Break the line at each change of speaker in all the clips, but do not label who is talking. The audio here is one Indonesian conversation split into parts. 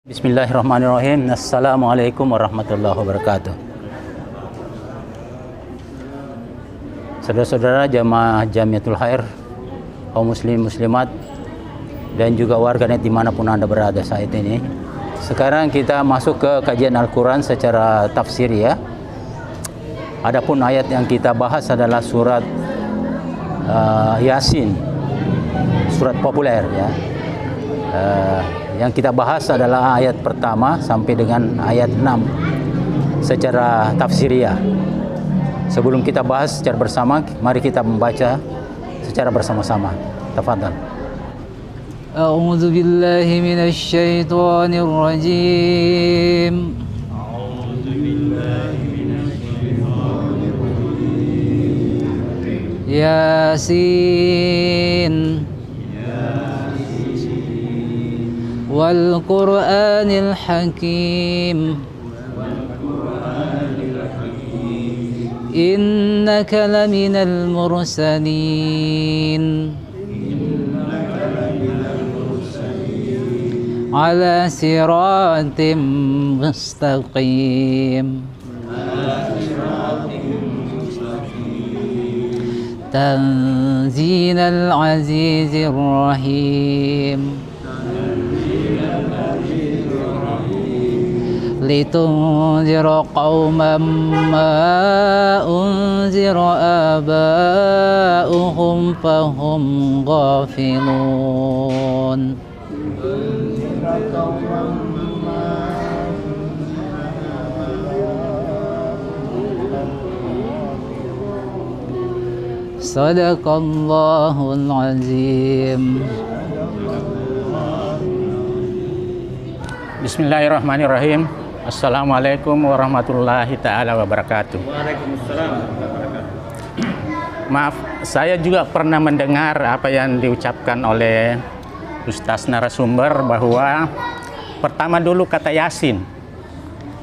Bismillahirrahmanirrahim. Assalamualaikum warahmatullahi wabarakatuh. Saudara-saudara jamaah Jamiatul Khair, kaum muslim muslimat, dan juga warganet dimanapun Anda berada saat ini. Sekarang kita masuk ke kajian Al-Quran secara tafsir ya. Adapun ayat yang kita bahas adalah surat Yasin, surat populer ya. Yang kita bahas adalah ayat pertama sampai dengan ayat 6 secara tafsiriyah. Sebelum kita bahas secara bersama, mari kita membaca secara bersama-sama. Tafadhal.
A'udzu billahi minasy syaithanir rajim. Yasin wal Qur'anil Hakim innaka laminal mursalin ala siratim mustaqim tanzilal azizir rahim litunzir qauman ma unzir aba'uhum fahum ghafilun. Sadaqallahul azim.
Bismillahirrahmanirrahim. Assalamualaikum warahmatullahi ta'ala wabarakatuh.
Waalaikumsalam.
Maaf, saya juga pernah mendengar apa yang diucapkan oleh Ustaz narasumber bahwa pertama dulu kata Yasin.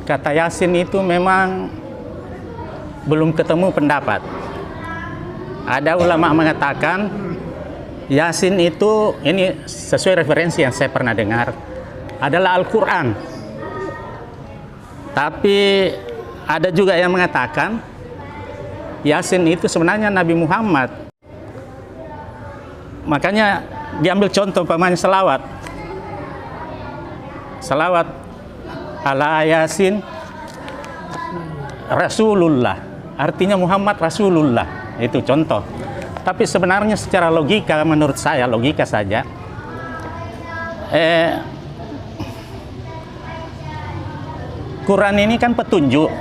Kata Yasin itu memang belum ketemu pendapat. Ada ulama mengatakan Yasin itu, ini sesuai referensi yang saya pernah dengar, adalah Al-Quran. Tapi ada juga yang mengatakan Yasin itu sebenarnya Nabi Muhammad. Makanya diambil contoh umpamanya selawat. Selawat ala Yasin Rasulullah. Artinya Muhammad Rasulullah. Itu contoh. Tapi sebenarnya secara logika, menurut saya, logika saja, Quran ini kan petunjuk.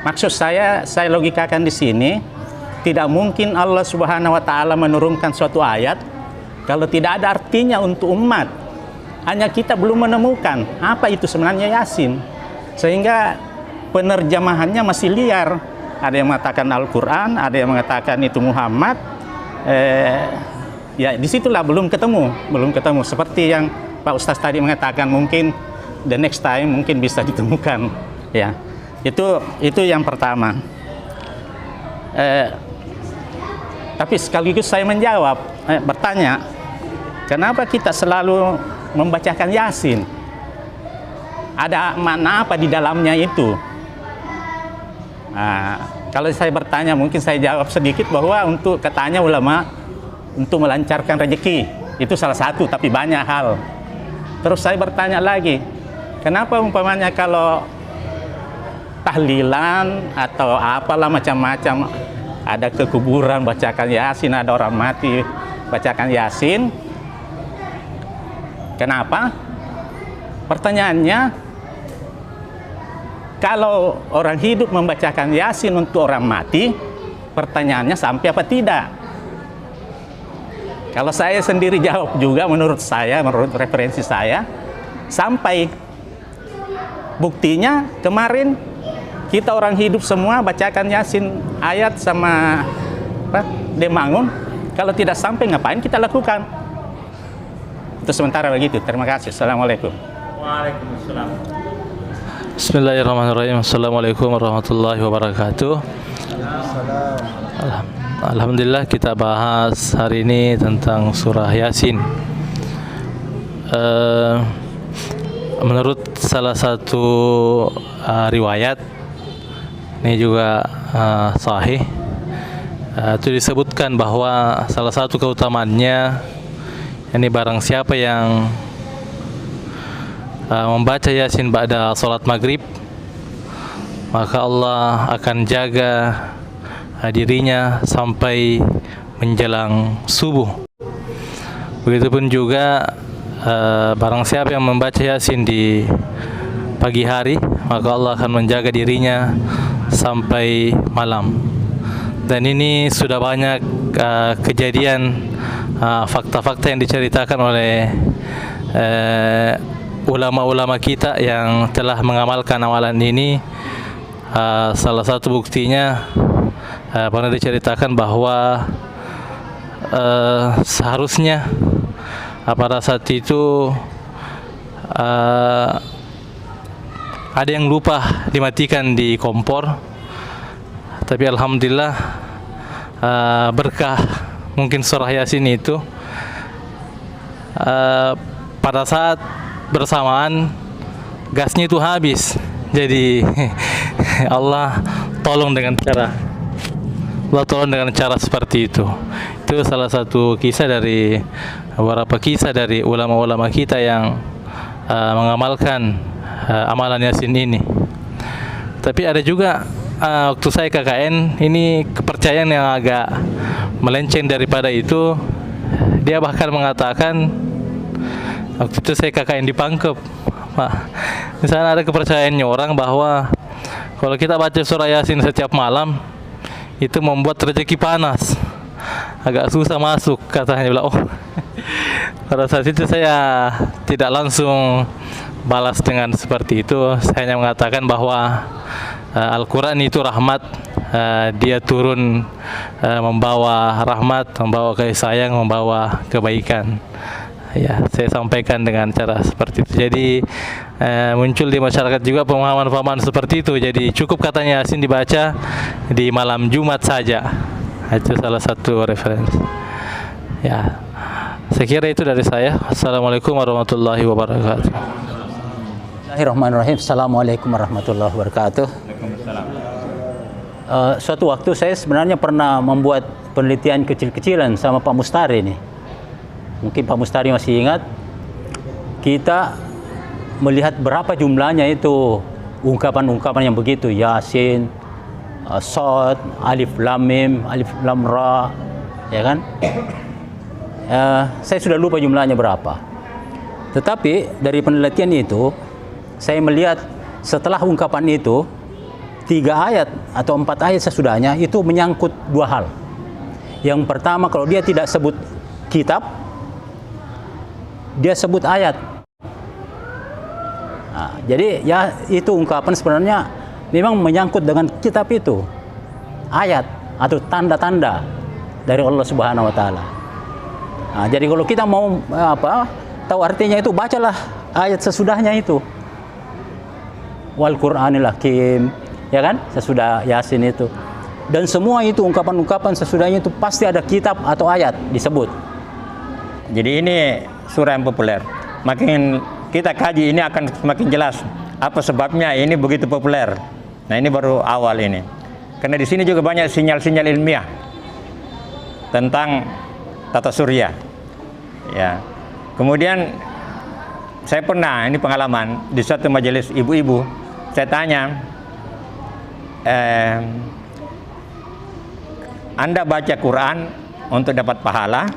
Maksud saya logikakan di sini, tidak mungkin Allah Subhanahu wa taala menurunkan suatu ayat kalau tidak ada artinya untuk umat. Hanya kita belum menemukan apa itu sebenarnya Yasin. Sehingga penerjemahannya masih liar. Ada yang mengatakan Al-Quran, ada yang mengatakan itu Muhammad. Ya disitulah belum ketemu. Seperti yang Pak Ustaz tadi mengatakan, mungkin the next time mungkin bisa ditemukan ya. Itu yang pertama. Tapi sekaligus saya menjawab, bertanya, kenapa kita selalu membacakan Yasin? Ada makna apa di dalamnya itu? Kalau saya bertanya, mungkin saya jawab sedikit bahwa untuk katanya ulama untuk melancarkan rezeki, itu salah satu, tapi banyak hal. Terus saya bertanya lagi, kenapa umpamanya kalau tahlilan atau apalah macam-macam, ada ke kuburan bacakan Yasin, ada orang mati bacakan Yasin? Kenapa? Pertanyaannya, kalau orang hidup membacakan Yasin untuk orang mati, pertanyaannya sampai apa tidak? Kalau saya sendiri jawab juga, menurut referensi saya, sampai. Buktinya kemarin kita orang hidup semua bacakan Yasin ayat sama Demangun. Kalau tidak sampai, ngapain kita lakukan? Itu sementara begitu. Terima kasih. Assalamualaikum.
Waalaikumsalam.
Bismillahirrahmanirrahim. Assalamualaikum warahmatullahi wabarakatuh. Alhamdulillah, kita bahas hari ini tentang surah Yasin. menurut salah satu riwayat, ini juga sahih, itu disebutkan bahwa salah satu keutamaannya, ini barang siapa yang membaca Yasin ba'da salat maghrib, maka Allah akan jaga dirinya sampai menjelang subuh. Begitupun juga barang siapa yang membaca Yasin di pagi hari, maka Allah akan menjaga dirinya sampai malam. Dan ini sudah banyak kejadian, fakta-fakta yang diceritakan oleh ulama-ulama kita yang telah mengamalkan amalan ini. Salah satu buktinya pernah diceritakan bahwa seharusnya pada saat itu ada yang lupa dimatikan di kompor, tapi alhamdulillah berkah mungkin surah Yasin itu pada saat bersamaan gasnya itu habis. Jadi Allah tolong dengan cara seperti itu. Itu salah satu kisah dari beberapa kisah dari ulama-ulama kita yang mengamalkan amalan Yasin ini. Tapi ada juga waktu saya KKN, ini kepercayaan yang agak melenceng daripada itu. Dia bahkan mengatakan, waktu itu saya KKN di Pangkep, di sana ada kepercayaannya orang bahwa kalau kita baca surah Yasin setiap malam, itu membuat rezeki panas, agak susah masuk katanya. Oh, pada saat itu saya tidak langsung balas dengan seperti itu. Saya hanya mengatakan bahwa Al-Quran itu rahmat, dia turun membawa rahmat, membawa kasih sayang, membawa kebaikan. Ya, saya sampaikan dengan cara seperti itu. Jadi muncul di masyarakat juga pemahaman-pemahaman seperti itu. Jadi cukup katanya Yasin dibaca di malam Jumat saja. Itu salah satu referensi. Ya, saya kira itu dari saya. Assalamualaikum warahmatullahi wabarakatuh.
Bismillahirrahmanirrahim. Assalamualaikum warahmatullahi wabarakatuh. Suatu waktu saya sebenarnya pernah membuat penelitian kecil-kecilan sama Pak Mustari nih. Mungkin Pak Mustari masih ingat. Kita melihat berapa jumlahnya itu ungkapan-ungkapan yang begitu, Yasin, Shad, Alif Lam Mim, Alif Lam Ra, ya kan? Saya sudah lupa jumlahnya berapa. Tetapi dari penelitian itu, saya melihat setelah ungkapan itu 3 ayat atau 4 ayat sesudahnya itu menyangkut 2 hal. Yang pertama, kalau dia tidak sebut kitab, dia sebut ayat. Nah, jadi ya itu ungkapan sebenarnya memang menyangkut dengan kitab itu, ayat atau tanda-tanda dari Allah Subhanahu Wa Taala. Nah, jadi kalau kita mau tahu artinya itu, bacalah ayat sesudahnya itu. Wal Qur'anil Hakim, ya kan? Sesudah Yasin itu. Dan semua itu ungkapan-ungkapan sesudahnya itu pasti ada kitab atau ayat disebut.
Jadi ini surah yang populer. Makin kita kaji ini akan semakin jelas apa sebabnya ini begitu populer. Nah, ini baru awal ini. Karena di sini juga banyak sinyal-sinyal ilmiah tentang tata surya. Ya. Kemudian saya pernah, ini pengalaman di suatu majelis ibu-ibu, saya tanya, Anda baca Quran untuk dapat pahala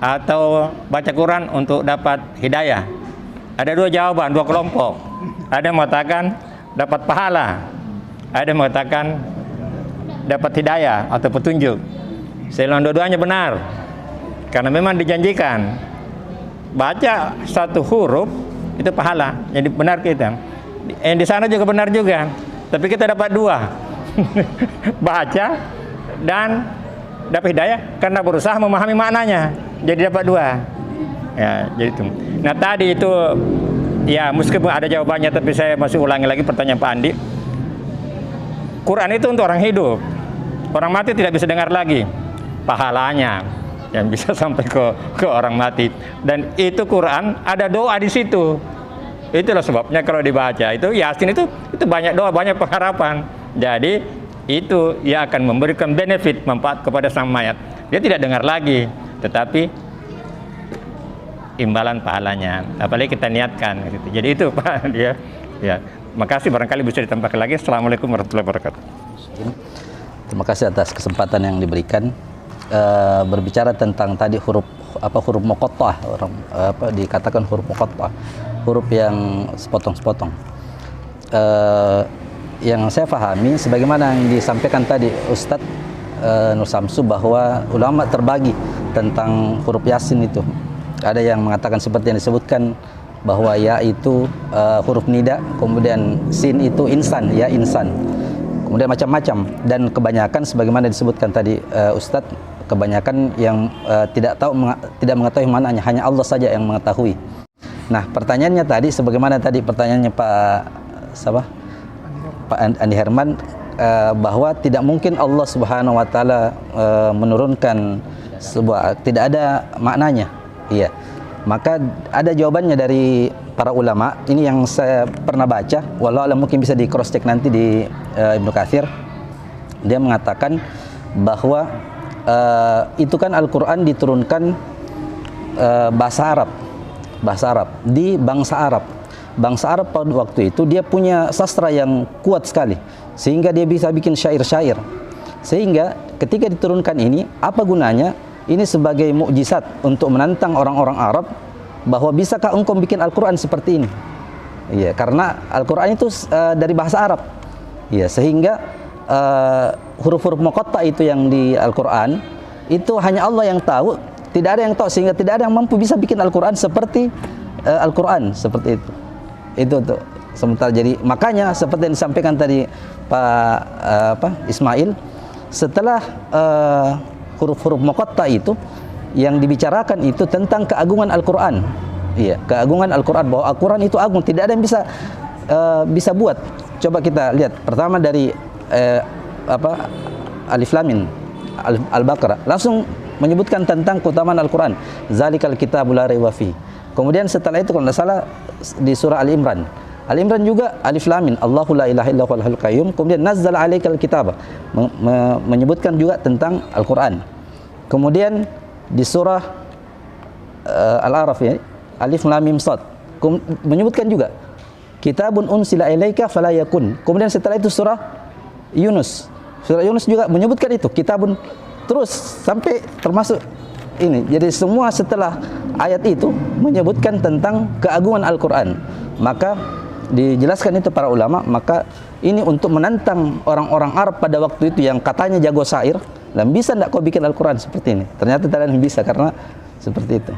atau baca Quran untuk dapat hidayah? Ada 2 jawaban, 2 kelompok. Ada yang mengatakan dapat pahala, ada yang mengatakan dapat hidayah atau petunjuk. Saya bilang dua-duanya benar, karena memang dijanjikan baca 1 huruf itu pahala, jadi benar kita. Di sana juga benar juga, tapi kita dapat 2 baca dan dapat hidayah karena berusaha memahami maknanya, jadi dapat 2. Ya, jadi itu. Nah, tadi itu ya meskipun ada jawabannya, tapi saya masih ulangi lagi pertanyaan Pak Andi. Quran itu untuk orang hidup, orang mati tidak bisa dengar lagi pahalanya. yang bisa sampai ke orang mati. Dan itu Quran ada doa di situ. Itulah sebabnya kalau dibaca itu Yasin itu banyak doa, banyak pengharapan. Jadi itu ia akan memberikan benefit, manfaat kepada sang mayat. Dia tidak dengar lagi, tetapi imbalan pahalanya. Apalagi kita niatkan gitu. Jadi itu Pak dia. Ya, makasih, barangkali bisa ditambahkan lagi. Assalamualaikum warahmatullahi wabarakatuh.
Terima kasih atas kesempatan yang diberikan. Berbicara tentang tadi huruf muqatta'ah, dikatakan huruf muqatta'ah, huruf yang sepotong-sepotong. Yang saya pahami sebagaimana yang disampaikan tadi Ustadz Nur Samsu, bahwa ulama terbagi tentang huruf Yasin itu. Ada yang mengatakan seperti yang disebutkan, bahwa ya itu huruf nida, kemudian sin itu insan, ya insan, kemudian macam-macam. Dan kebanyakan sebagaimana disebutkan tadi Ustadz, kebanyakan yang tidak mengetahui maknanya, hanya Allah saja yang mengetahui. Nah, pertanyaannya tadi sebagaimana tadi pertanyaannya Pak Andi Herman, bahwa tidak mungkin Allah Subhanahu wa taala menurunkan tidak ada maknanya. Iya. Maka ada jawabannya dari para ulama. Ini yang saya pernah baca, walau mungkin bisa di cross check nanti di Ibnu Katsir. Dia mengatakan bahwa itu kan Al-Quran diturunkan bahasa Arab di bangsa Arab. Bangsa Arab pada waktu itu dia punya sastra yang kuat sekali, sehingga dia bisa bikin syair-syair. Sehingga ketika diturunkan ini, apa gunanya? Ini sebagai mukjizat untuk menantang orang-orang Arab, bahwa bisakah engkau bikin Al-Quran seperti ini? Iya, karena Al-Quran itu dari bahasa Arab. Iya, sehingga huruf-huruf muqatta itu yang di Al-Quran itu hanya Allah yang tahu, tidak ada yang tahu, sehingga tidak ada yang mampu bisa bikin Al-Quran seperti Al-Quran seperti itu. Itu tuh. Sementara jadi makanya seperti yang disampaikan tadi Pak Ismail, setelah huruf-huruf muqatta itu yang dibicarakan itu tentang keagungan Al-Quran. Iya, keagungan Al-Quran, bahwa Al-Quran itu agung, tidak ada yang bisa buat. Coba kita lihat pertama dari Alif Lam Mim Al-Baqarah, langsung menyebutkan tentang keutamaan Al-Quran. Zalikal kitabul la raiba fi. Kemudian setelah itu kalau tidak salah di surah Al-Imran. Al-Imran juga Alif Lam Mim Allahu la ilaha illa huwal hayyul qayyum. Kemudian nazzala 'alaikal kitaba, menyebutkan juga tentang Al-Quran. Kemudian di surah Al-A'raf ya, Alif Lam Mim Shad, menyebutkan juga kitabun unsila ilaika fala yakun. Kemudian setelah itu surah Yunus. Surah Yunus juga menyebutkan itu, kitabun, terus sampai termasuk ini. Jadi semua setelah ayat itu menyebutkan tentang keagungan Al-Quran. Maka dijelaskan itu para ulama, maka ini untuk menantang orang-orang Arab pada waktu itu yang katanya jago syair, dan bisa tidak kau bikin Al-Quran seperti ini? Ternyata tidak bisa, karena seperti itu.